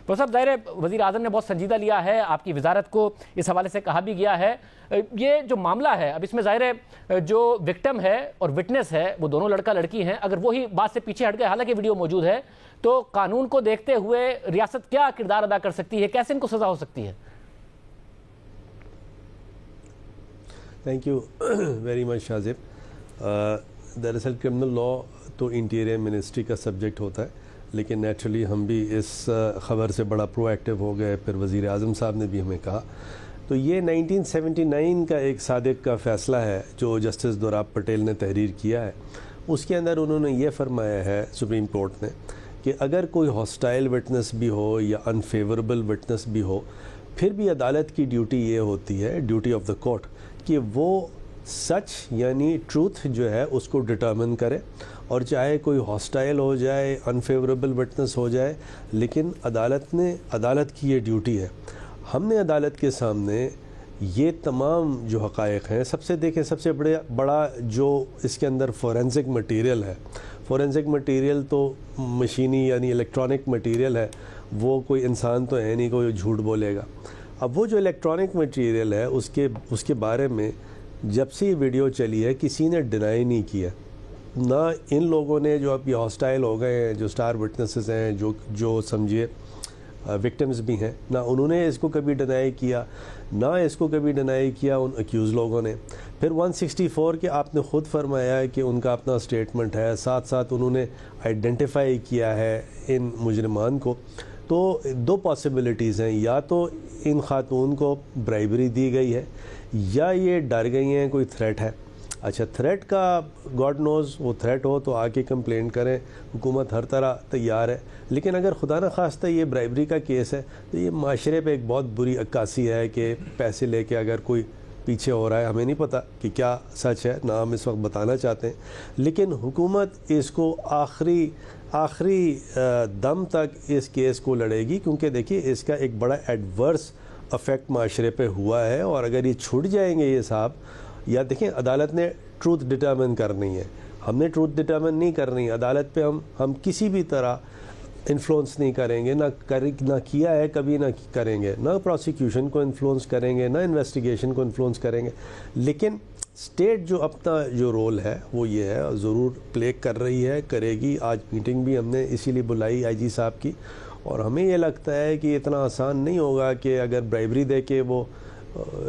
صاحب ظاہر ہے وزیر اعظم نے بہت سنجیدہ لیا ہے، آپ کی وزارت کو اس حوالے سے کہا بھی گیا ہے. یہ جو معاملہ ہے اب اس میں ظاہر ہے جو وکٹم ہے اور وٹنس ہے وہ دونوں لڑکا لڑکی ہیں، اگر وہی بات سے پیچھے ہٹ گئے، حالانکہ ویڈیو موجود ہے، تو قانون کو دیکھتے ہوئے ریاست کیا کردار ادا کر سکتی ہے، کیسے ان کو سزا ہو سکتی ہے؟ Thank you very much Shazeb. دراصل کرمنل لا تو انٹیریئر منسٹری کا سبجیکٹ ہوتا ہے، لیکن نیچرلی ہم بھی اس خبر سے بڑا پرو ایکٹیو ہو گئے. پھر وزیر اعظم صاحب نے بھی ہمیں کہا. تو یہ 1979 کا ایک صادق کا فیصلہ ہے جو جسٹس دوراب پٹیل نے تحریر کیا ہے. اس کے اندر انہوں نے یہ فرمایا ہے سپریم کورٹ نے کہ اگر کوئی ہاسٹائل وٹنس بھی ہو یا انفیوریبل وٹنس بھی ہو، پھر بھی عدالت کی ڈیوٹی یہ ہوتی ہے، ڈیوٹی آف دا کورٹ، کہ وہ سچ یعنی ٹروتھ جو ہے اس کو ڈٹرمن کرے. اور چاہے کوئی ہاسٹائل ہو جائے، انفیوریبل وٹنس ہو جائے، لیکن عدالت کی یہ ڈیوٹی ہے. ہم نے عدالت کے سامنے یہ تمام جو حقائق ہیں، سب سے بڑا جو اس کے اندر فورینسک مٹیریل ہے، فورینسک مٹیریل تو مشینی یعنی الیکٹرانک مٹیریل ہے، وہ کوئی انسان تو ہے نہیں کوئی جھوٹ بولے گا. اب وہ جو الیکٹرانک مٹیریل ہے اس کے بارے میں جب سے یہ ویڈیو چلی ہے کسی نے ڈینائی نہیں کیا. نہ ان لوگوں نے جو اب یہ ہاسٹائل ہو گئے ہیں، جو سٹار وٹنسز ہیں، جو سمجھیے وکٹمز بھی ہیں، نہ انہوں نے اس کو کبھی ڈینائی کیا، نہ اس کو کبھی ڈینائی کیا ان اکیوز لوگوں نے. پھر 164 کے آپ نے خود فرمایا ہے کہ ان کا اپنا سٹیٹمنٹ ہے، ساتھ ساتھ انہوں نے آئیڈینٹیفائی کیا ہے ان مجرمان کو. تو دو پاسبلٹیز ہیں، یا تو ان خاتون کو برائبری دی گئی ہے یا یہ ڈر گئی ہیں، کوئی تھریٹ ہے. اچھا تھریٹ کا گاڈ نوز، وہ تھریٹ ہو تو آ کے کمپلین کریں، حکومت ہر طرح تیار ہے. لیکن اگر خدا نہ خواستہ یہ برائبری کا کیس ہے تو یہ معاشرے پہ ایک بہت بری عکاسی ہے کہ پیسے لے کے اگر کوئی پیچھے ہو رہا ہے. ہمیں نہیں پتہ کہ کیا سچ ہے، نہ ہم اس وقت بتانا چاہتے ہیں، لیکن حکومت اس کو آخری دم تک اس کیس کو لڑے گی، کیونکہ دیکھیے اس کا ایک بڑا ایڈورس افیکٹ معاشرے پہ ہوا ہے. اور اگر یہ چھوٹ جائیں گے یہ صاحب، یا دیکھیں عدالت نے ٹروتھ ڈٹرمن کرنی ہے، ہم نے ٹروتھ ڈٹرمن نہیں کرنی. عدالت پہ ہم کسی بھی طرح انفلوئنس نہیں کریں گے، نہ کیا ہے کبھی، نہ کریں گے، نہ پروسیکیوشن کو انفلوئنس کریں گے، نہ انویسٹیگیشن کو انفلوئنس کریں گے. لیکن اسٹیٹ جو اپنا جو رول ہے وہ یہ ہے، ضرور پلے کر رہی ہے، کرے گی. آج میٹنگ بھی ہم نے اسی لیے بلائی آئی جی صاحب کی، اور ہمیں یہ لگتا ہے کہ اتنا آسان نہیں ہوگا کہ اگر برائبری دے کے وہ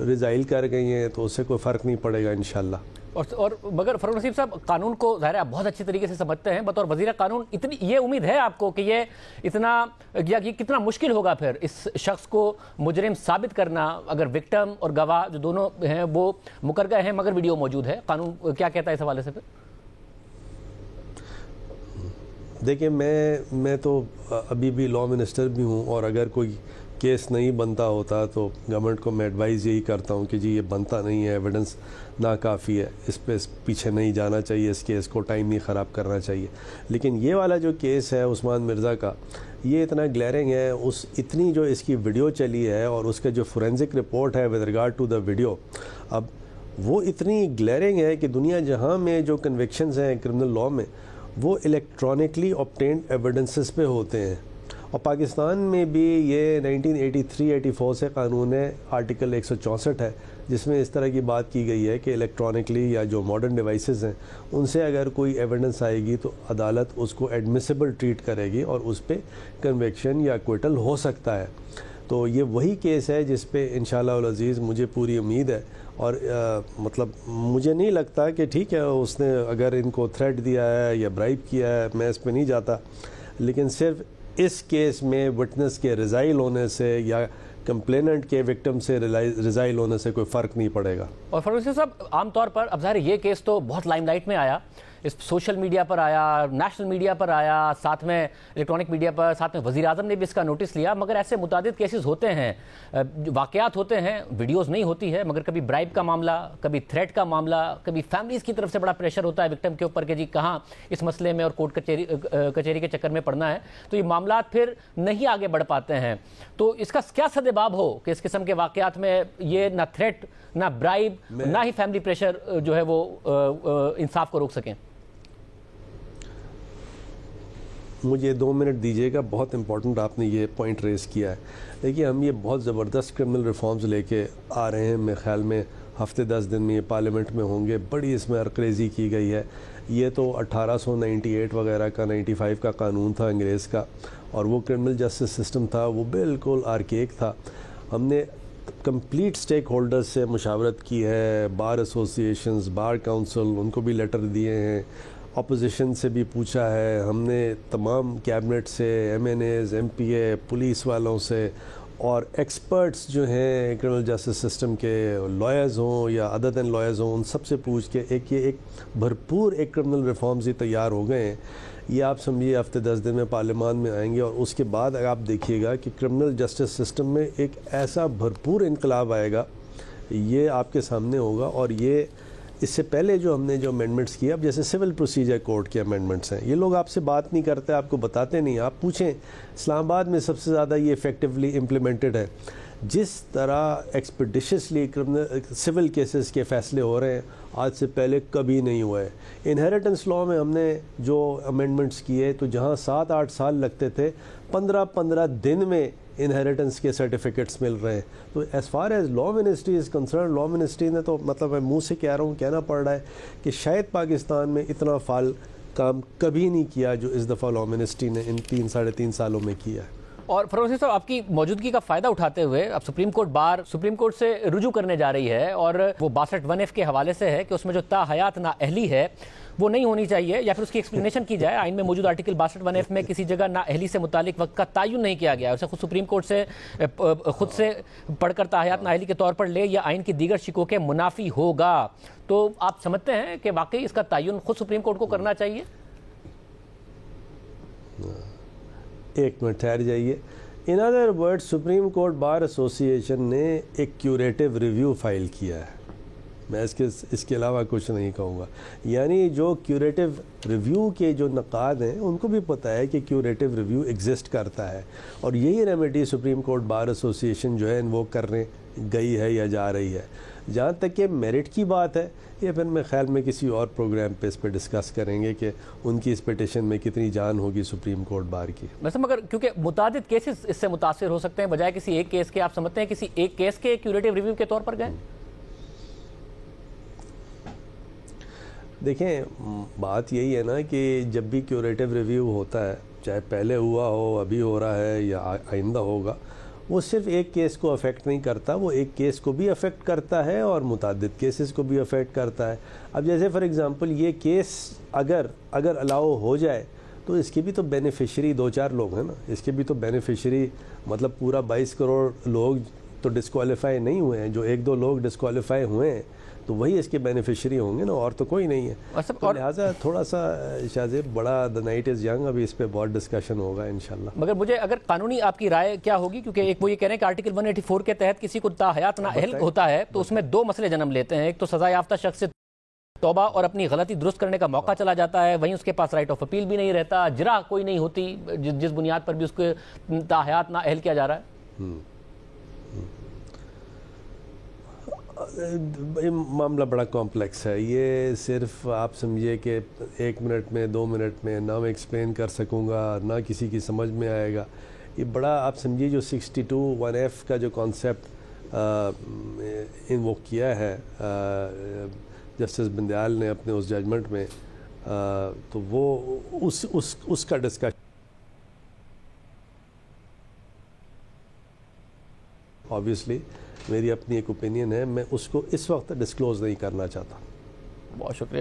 ریزائل کر گئی ہیں تو اس سے کوئی فرق نہیں پڑے گا انشاءاللہ. اور مگر فاروق نصیب صاحب، قانون کو ظاہر ہے آپ بہت اچھی طریقے سے سمجھتے ہیں، بطور وزیر قانون اتنی یہ امید ہے آپ کو کہ یہ کتنا مشکل ہوگا پھر اس شخص کو مجرم ثابت کرنا، اگر وکٹم اور گواہ جو دونوں ہیں وہ مکر گئے ہیں مگر ویڈیو موجود ہے؟ قانون کیا کہتا ہے اس حوالے سے پھر؟ دیکھیں میں تو ابھی بھی لا منسٹر بھی ہوں، اور اگر کوئی کیس نہیں بنتا ہوتا تو گورنمنٹ کو میں ایڈوائز یہی کرتا ہوں کہ جی یہ بنتا نہیں ہے، ایویڈنس ناکافی ہے، اس پہ پیچھے نہیں جانا چاہیے، اس کیس کو ٹائم نہیں خراب کرنا چاہیے. لیکن یہ والا جو کیس ہے عثمان مرزا کا، یہ اتنا گلیرنگ ہے، اتنی جو اس کی ویڈیو چلی ہے اور اس کا جو فورینسک رپورٹ ہے with regard to the video, اب وہ اتنی گلیرنگ ہے کہ دنیا جہاں میں جو کنوکشنز ہیں کرمنل لا میں وہ الیکٹرانکلی آبٹینڈ ایویڈنسز پہ ہوتے ہیں. اور پاکستان میں بھی یہ 1983-84 سے قانون ہے، آرٹیکل 164 ہے، جس میں اس طرح کی بات کی گئی ہے کہ الیکٹرانکلی یا جو ماڈرن ڈیوائسز ہیں ان سے اگر کوئی ایویڈنس آئے گی تو عدالت اس کو ایڈمیسیبل ٹریٹ کرے گی اور اس پہ کنوکشن یا کوئٹل ہو سکتا ہے. تو یہ وہی کیس ہے جس پہ انشاءاللہ العزیز مجھے پوری امید ہے. اور مطلب مجھے نہیں لگتا کہ ٹھیک ہے اس نے اگر ان کو تھریٹ دیا ہے یا برائب کیا ہے، میں اس پہ نہیں جاتا، لیکن صرف اس کیس میں وٹنس کے ریزائل ہونے سے یا کمپلیننٹ کے وکٹم سے ریزائل ہونے سے کوئی فرق نہیں پڑے گا. اور فاروق صاحب عام طور پر اب ظاہر یہ کیس تو بہت لائم لائٹ میں آیا، اس سوشل میڈیا پر آیا، نیشنل میڈیا پر آیا، ساتھ میں الیکٹرانک میڈیا پر، ساتھ میں وزیر اعظم نے بھی اس کا نوٹس لیا. مگر ایسے متعدد کیسز ہوتے ہیں، واقعات ہوتے ہیں، ویڈیوز نہیں ہوتی ہے، مگر کبھی برائب کا معاملہ، کبھی تھریٹ کا معاملہ، کبھی فیملیز کی طرف سے بڑا پریشر ہوتا ہے وکٹم کے اوپر کہ جی کہاں اس مسئلے میں اور کورٹ کچہری کے چکر میں پڑنا ہے، تو یہ معاملات پھر نہیں آگے بڑھ پاتے ہیں. تو اس کا کیا سدباب ہو کہ اس قسم کے واقعات میں یہ نہ تھریٹ، نہ برائب، نہ ہی فیملی پریشر جو ہے وہ انصاف کو روک سکیں؟ مجھے 2 منٹ دیجیے گا, بہت امپورٹنٹ آپ نے یہ پوائنٹ ریز کیا ہے. دیکھیے ہم یہ بہت زبردست کرمنل ریفارمز لے کے آ رہے ہیں, میرے خیال میں ہفتے 10 دن میں یہ پارلیمنٹ میں ہوں گے. بڑی اس میں ارکریزی کی گئی ہے. یہ تو 1898 وغیرہ کا 95 کا قانون تھا انگریز کا, اور وہ کرمنل جسٹس سسٹم تھا, وہ بالکل آرکیک تھا. ہم نے کمپلیٹ سٹیک ہولڈرز سے مشاورت کی ہے, بار ایسوسیشنز, بار کونسل, ان کو بھی لیٹر دیے ہیں, اپوزیشن سے بھی پوچھا ہے ہم نے, تمام کیبنٹ سے, M N As, M P A, police والوں سے, اور ایکسپرٹس جو ہیں کرمنل جسٹس سسٹم کے, لائرز ہوں یا ادر دین لائرز ہوں, ان سب سے پوچھ کے ایک بھرپور ایک کرمنل ریفارمز ہی تیار ہو گئے ہیں. یہ آپ سمجھیے ہفتے 10 دن میں پارلیمان میں آئیں گے, اور اس کے بعد آپ دیکھیے گا کہ کرمنل جسٹس سسٹم میں ایک ایسا بھرپور انقلاب آئے گا, یہ آپ کے سامنے ہوگا. اور یہ اس سے پہلے جو ہم نے جو امینڈمنٹس کیے, اب جیسے سول پروسیجر کوڈ کے امینڈمنٹس ہیں, یہ لوگ آپ سے بات نہیں کرتے, آپ کو بتاتے نہیں. آپ پوچھیں اسلام آباد میں سب سے زیادہ یہ افیکٹولی امپلیمنٹڈ ہے. جس طرح ایکسپیڈیشسلی سول کیسز کے فیصلے ہو رہے ہیں, آج سے پہلے کبھی نہیں ہوا ہے. انہیریٹنس لاء میں ہم نے جو امینڈمنٹس کیے, تو جہاں 7-8 سال لگتے تھے, 15 دن میں انہیریٹنس کے سرٹیفکیٹس مل رہے ہیں. تو as far as law ministry is concern, law ministry نے تو مطلب میں منہ سے کہہ رہا ہوں, کہنا پڑ رہا ہے کہ شاید پاکستان میں اتنا فعال کام کبھی نہیں کیا جو اس دفعہ لا منسٹری نے ان 3-3.5 سالوں میں کیا ہے. اور فروخ صاحب, آپ کی موجودگی کا فائدہ اٹھاتے ہوئے اب supreme court bar supreme court سے رجوع کرنے جا رہی ہے, اور وہ 62(1)(f) کے حوالے سے ہے کہ اس میں جو تاحیات نااہلی ہے وہ نہیں ہونی چاہیے, یا پھر اس کی ایکسپلینیشن کی جائے. آئین میں موجود آرٹیکل 62(1)(f) میں کسی جگہ نااہلی سے متعلق وقت کا تعین نہیں کیا گیا. اسے خود سپریم کورٹ سے خود سے پڑھ کر تاحیات نااہلی کے طور پر لے یا آئین کی دیگر شقوں کے منافی ہوگا. تو آپ سمجھتے ہیں کہ واقعی اس کا تعین خود سپریم کورٹ کو کرنا چاہیے؟ ایک منٹ ٹھہر جائیے. In other word, supreme court bar association نے ایک کیوریٹو ریویو فائل کیا ہے. میں اس کے علاوہ کچھ نہیں کہوں گا. یعنی جو کیوریٹو ریویو کے جو نقاد ہیں ان کو بھی پتہ ہے کہ کیوریٹو ریویو ایگزسٹ کرتا ہے, اور یہی remedy supreme court bar association جو ہے وہ کرنے گئی ہے یا جا رہی ہے. جہاں تک کہ میرٹ کی بات ہے, یہ پھر میں خیال میں کسی اور پروگرام پہ اس پہ ڈسکس کریں گے کہ ان کی اس پیٹیشن میں کتنی جان ہوگی سپریم کورٹ بار کی. ویسے مگر کیونکہ متعدد کیسز اس سے متاثر ہو سکتے ہیں, بجائے کسی ایک کیس کے, آپ سمجھتے ہیں کسی ایک کیس کے کیوریٹو ریویو کے طور پر گئے؟ دیکھیں بات یہی ہے نا کہ جب بھی کیوریٹو ریویو ہوتا ہے, چاہے پہلے ہوا ہو, ابھی ہو رہا ہے یا آئندہ ہوگا, وہ صرف ایک کیس کو افیکٹ نہیں کرتا, وہ ایک کیس کو بھی افیکٹ کرتا ہے اور متعدد کیسز کو بھی افیکٹ کرتا ہے. اب جیسے فار ایگزامپل یہ کیس اگر الاؤ ہو جائے تو اس کے بھی تو بینیفیشری 2-4 لوگ ہیں نا, اس کے بھی تو بینیفیشری مطلب پورا 22 کروڑ لوگ تو ڈسکوالیفائی نہیں ہوئے ہیں. جو 1-2 لوگ ڈسکوالیفائی ہوئے ہیں تو وہی اس کے بینیفیشری ہوں گے نا, اور تو کوئی نہیں ہے. تو لہٰذا تھوڑا سا شاہزیب بڑا دا نائٹ از ینگ, ابھی اس پہ بہت ڈسکشن ہوگا انشاءاللہ. مگر مجھے اگر قانونی آپ کی رائے کیا ہوگی, کیونکہ ایک وہ یہ کہہ رہے ہیں کہ آرٹیکل 184 کے تحت کسی کو تاحیات نااہل ہوتا ہے تو اس میں 2 مسئلے جنم لیتے ہیں. ایک تو سزا یافتہ شخص سے توبہ اور اپنی غلطی درست کرنے کا موقع چلا جاتا ہے, وہیں اس کے پاس رائٹ آف اپیل بھی نہیں رہتا, جرح کوئی نہیں ہوتی جس بنیاد پر بھی اس کو تاحیات نااہل کیا جا رہا ہے. معاملہ بڑا کمپلیکس ہے. یہ صرف آپ سمجھیے کہ 1 منٹ میں 2 منٹ میں نہ میں ایکسپلین کر سکوں گا, نہ کسی کی سمجھ میں آئے گا. یہ بڑا آپ سمجھیے جو 62(1)(f) کا جو کانسیپٹ انووک کیا ہے جسٹس بندیال نے اپنے اس ججمنٹ میں, تو وہ اس کا ڈسکشن obviously میری اپنی ایک اوپینین ہے, میں اس کو اس وقت ڈسکلوز نہیں کرنا چاہتا. بہت شکریہ.